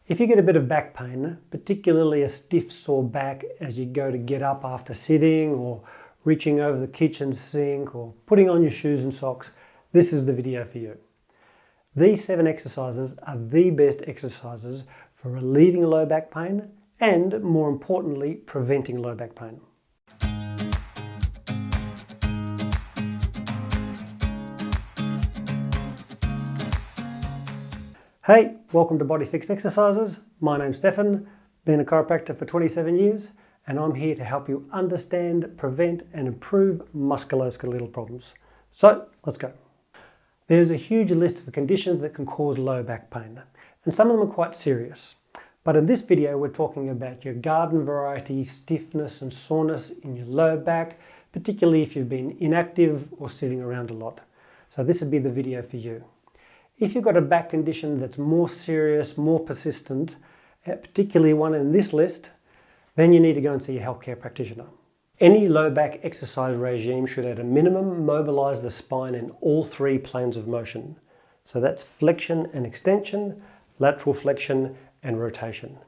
If you get a bit of back pain, particularly a stiff sore back as you go to get up after sitting or reaching over the kitchen sink or putting on your shoes and socks, this is the video for you. These 7 exercises are the best exercises for relieving low back pain and, more importantly, preventing low back pain. Hey, welcome to Body Fix Exercises. My name's Stefan, been a chiropractor for 27 years, and I'm here to help you understand, prevent and improve musculoskeletal problems. So, let's go. There's a huge list of conditions that can cause low back pain, and some of them are quite serious. But in this video, we're talking about your garden variety stiffness and soreness in your low back, particularly if you've been inactive or sitting around a lot. So this would be the video for you. If you've got a back condition that's more serious, more persistent, particularly one in this list, then you need to go and see a healthcare practitioner. Any low back exercise regime should at a minimum mobilize the spine in all 3 planes of motion. So that's flexion and extension, lateral flexion and rotation.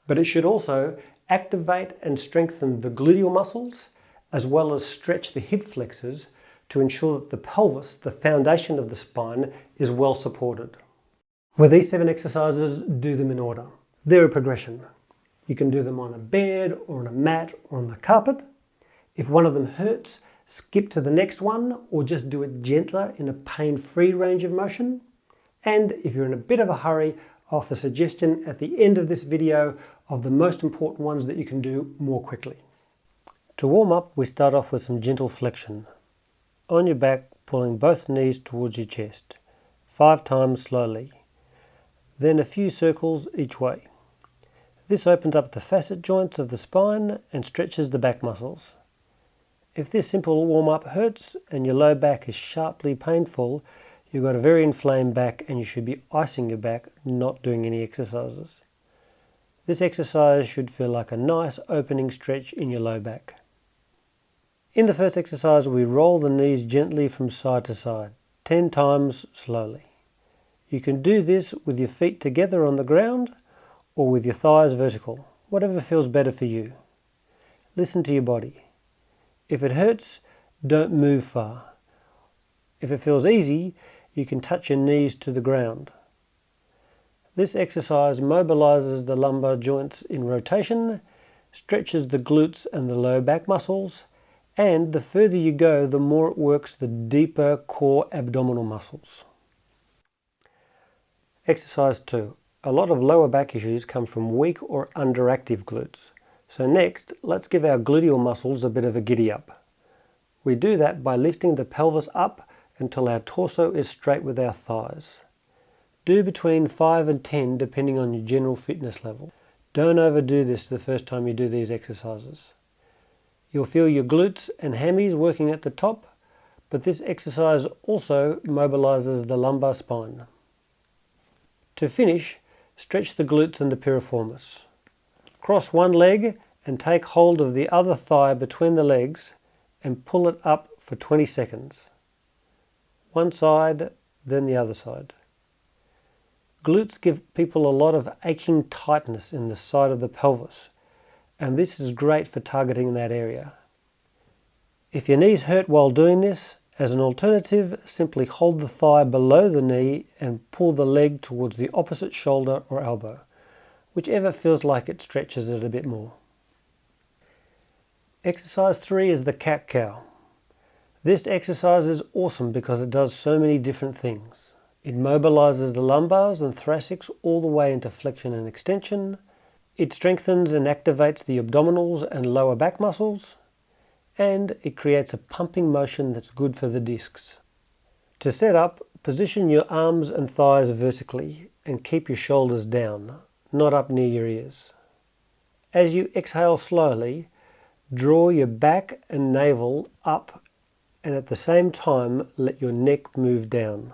But it should also activate and strengthen the gluteal muscles as well as stretch the hip flexors to ensure that the pelvis, the foundation of the spine, is well supported. With these 7 exercises, do them in order. They're a progression. You can do them on a bed or on a mat or on the carpet. If one of them hurts, skip to the next one or just do it gentler in a pain-free range of motion. And if you're in a bit of a hurry, I'll offer a suggestion at the end of this video of the most important ones that you can do more quickly. To warm up, we start off with some gentle flexion. On your back, pulling both knees towards your chest, 5 times slowly. Then a few circles each way. This opens up the facet joints of the spine and stretches the back muscles. If this simple warm-up hurts and your low back is sharply painful, you've got a very inflamed back and you should be icing your back, not doing any exercises. This exercise should feel like a nice opening stretch in your low back. In the first exercise, we roll the knees gently from side to side, 10 times slowly. You can do this with your feet together on the ground or with your thighs vertical, whatever feels better for you. Listen to your body. If it hurts, don't move far. If it feels easy, you can touch your knees to the ground. This exercise mobilizes the lumbar joints in rotation, stretches the glutes and the low back muscles, and the further you go, the more it works the deeper core abdominal muscles. Exercise 2. A lot of lower back issues come from weak or underactive glutes. So next, let's give our gluteal muscles a bit of a giddy up. We do that by lifting the pelvis up until our torso is straight with our thighs. Do between 5 and 10 depending on your general fitness level. Don't overdo this the first time you do these exercises. You'll feel your glutes and hammies working at the top, but this exercise also mobilizes the lumbar spine. To finish, stretch the glutes and the piriformis. Cross one leg and take hold of the other thigh between the legs and pull it up for 20 seconds. One side, then the other side. Glutes give people a lot of aching tightness in the side of the pelvis, and this is great for targeting that area. If your knees hurt while doing this, as an alternative, simply hold the thigh below the knee and pull the leg towards the opposite shoulder or elbow, whichever feels like it stretches it a bit more. Exercise 3 is the cat-cow. This exercise is awesome because it does so many different things. It mobilizes the lumbars and thoracics all the way into flexion and extension. It strengthens and activates the abdominals and lower back muscles, and it creates a pumping motion that's good for the discs. To set up, position your arms and thighs vertically and keep your shoulders down, not up near your ears. As you exhale slowly, draw your back and navel up and at the same time let your neck move down.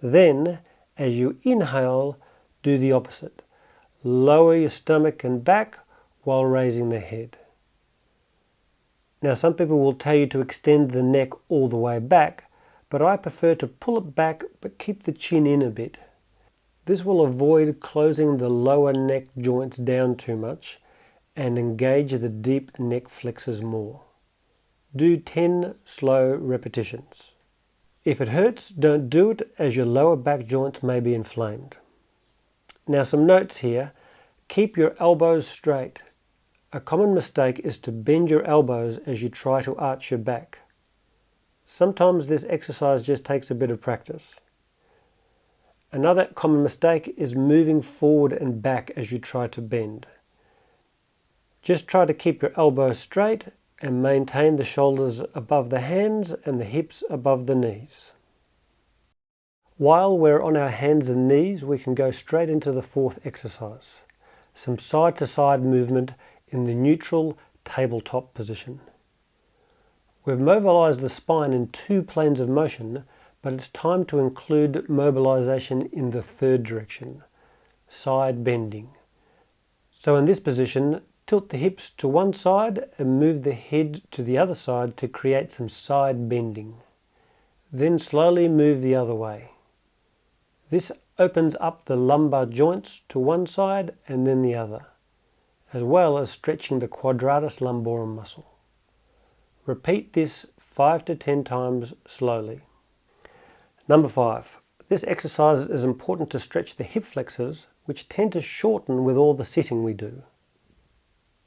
Then, as you inhale, do the opposite. Lower your stomach and back while raising the head. Now some people will tell you to extend the neck all the way back, but I prefer to pull it back but keep the chin in a bit. This will avoid closing the lower neck joints down too much and engage the deep neck flexors more. Do 10 slow repetitions. If it hurts, don't do it, as your lower back joints may be inflamed. Now some notes here. Keep your elbows straight. A common mistake is to bend your elbows as you try to arch your back. Sometimes this exercise just takes a bit of practice. Another common mistake is moving forward and back as you try to bend. Just try to keep your elbows straight and maintain the shoulders above the hands and the hips above the knees. While we're on our hands and knees, we can go straight into the fourth exercise. Some side-to-side movement in the neutral tabletop position. We've mobilized the spine in 2 planes of motion, but it's time to include mobilization in the third direction, side bending. So in this position, tilt the hips to one side and move the head to the other side to create some side bending. Then slowly move the other way. This opens up the lumbar joints to one side and then the other, as well as stretching the quadratus lumborum muscle. Repeat this 5 to 10 times slowly. Number 5. This exercise is important to stretch the hip flexors, which tend to shorten with all the sitting we do.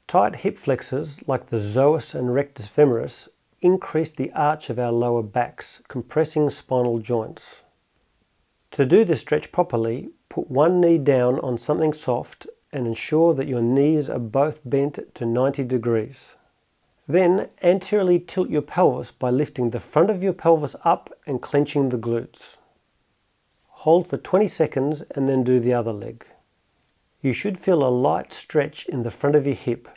Tight hip flexors, like the psoas and rectus femoris, increase the arch of our lower backs, compressing spinal joints. To do this stretch properly, put one knee down on something soft and ensure that your knees are both bent to 90 degrees. Then anteriorly tilt your pelvis by lifting the front of your pelvis up and clenching the glutes. Hold for 20 seconds and then do the other leg. You should feel a light stretch in the front of your hip.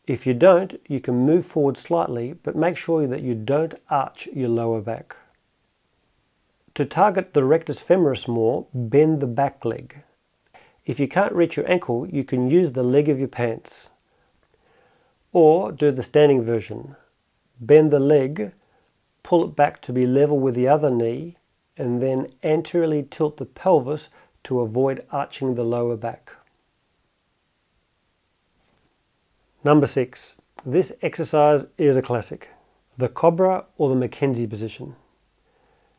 If you don't, you can move forward slightly, but make sure that you don't arch your lower back. To target the rectus femoris more, bend the back leg. If you can't reach your ankle, you can use the leg of your pants. Or do the standing version. Bend the leg, pull it back to be level with the other knee, and then anteriorly tilt the pelvis to avoid arching the lower back. Number 6. This exercise is a classic. The Cobra or the Mackenzie position.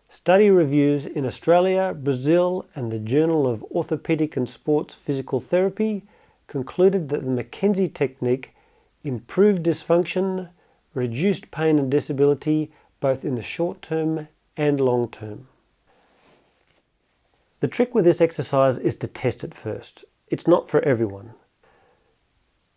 Study reviews in Australia, Brazil, and the Journal of Orthopedic and Sports Physical Therapy concluded that the Mackenzie technique improved dysfunction, reduced pain and disability both in the short term and long term. The trick with this exercise is to test it first. It's not for everyone.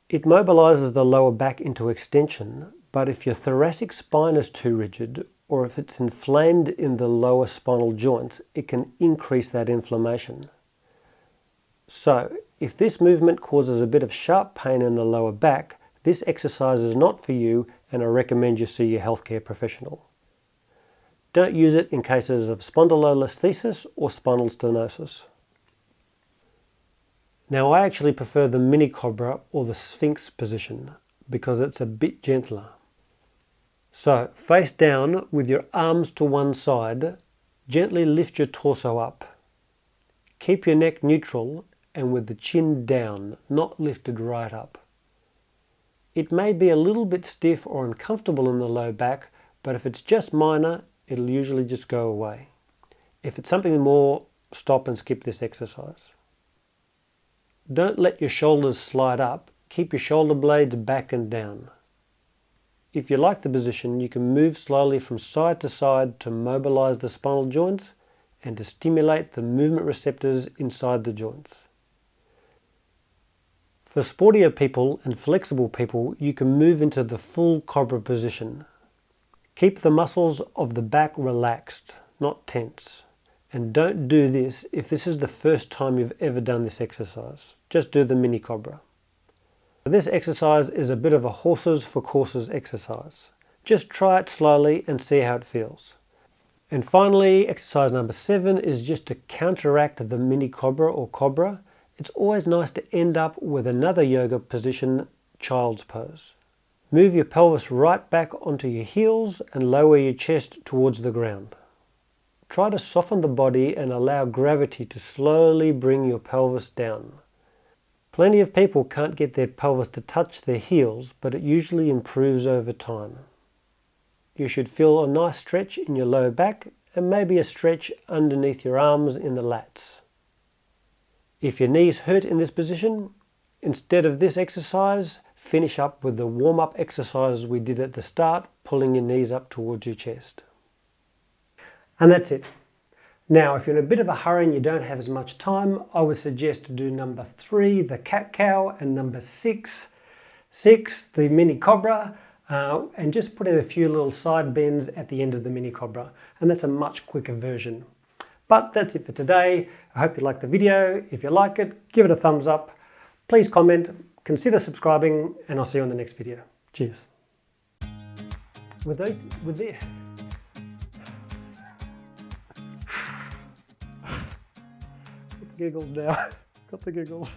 It mobilizes the lower back into extension, but if your thoracic spine is too rigid or if it's inflamed in the lower spinal joints, it can increase that inflammation. So, if this movement causes a bit of sharp pain in the lower back, this exercise is not for you, and I recommend you see your healthcare professional. Don't use it in cases of spondylolisthesis or spinal stenosis. Now I actually prefer the mini cobra or the sphinx position because it's a bit gentler. So face down with your arms to one side, gently lift your torso up. Keep your neck neutral and with the chin down, not lifted right up. It may be a little bit stiff or uncomfortable in the low back, but if it's just minor, it'll usually just go away. If it's something more, stop and skip this exercise. Don't let your shoulders slide up, keep your shoulder blades back and down. If you like the position, you can move slowly from side to side to mobilize the spinal joints and to stimulate the movement receptors inside the joints. For sportier people and flexible people, you can move into the full Cobra position. Keep the muscles of the back relaxed, not tense. And don't do this if this is the first time you've ever done this exercise. Just do the mini Cobra. This exercise is a bit of a horses for courses exercise. Just try it slowly and see how it feels. And finally, exercise number 7 is just to counteract the mini Cobra or Cobra. It's always nice to end up with another yoga position, child's pose. Move your pelvis right back onto your heels and lower your chest towards the ground. try to soften the body and allow gravity to slowly bring your pelvis down. Plenty of people can't get their pelvis to touch their heels, but it usually improves over time. You should feel a nice stretch in your lower back and maybe a stretch underneath your arms in the lats. If your knees hurt in this position, instead of this exercise, finish up with the warm-up exercises we did at the start, pulling your knees up towards your chest. And that's it. Now, if you're in a bit of a hurry and you don't have as much time, I would suggest to do number 3, the cat-cow, and number 6, the mini Cobra, and just put in a few little side bends at the end of the mini Cobra. And that's a much quicker version. But that's it for today. I hope you liked the video. If you like it, give it a thumbs up. Please comment, consider subscribing, and I'll see you on the next video. Cheers. With the giggles now. Got the giggles.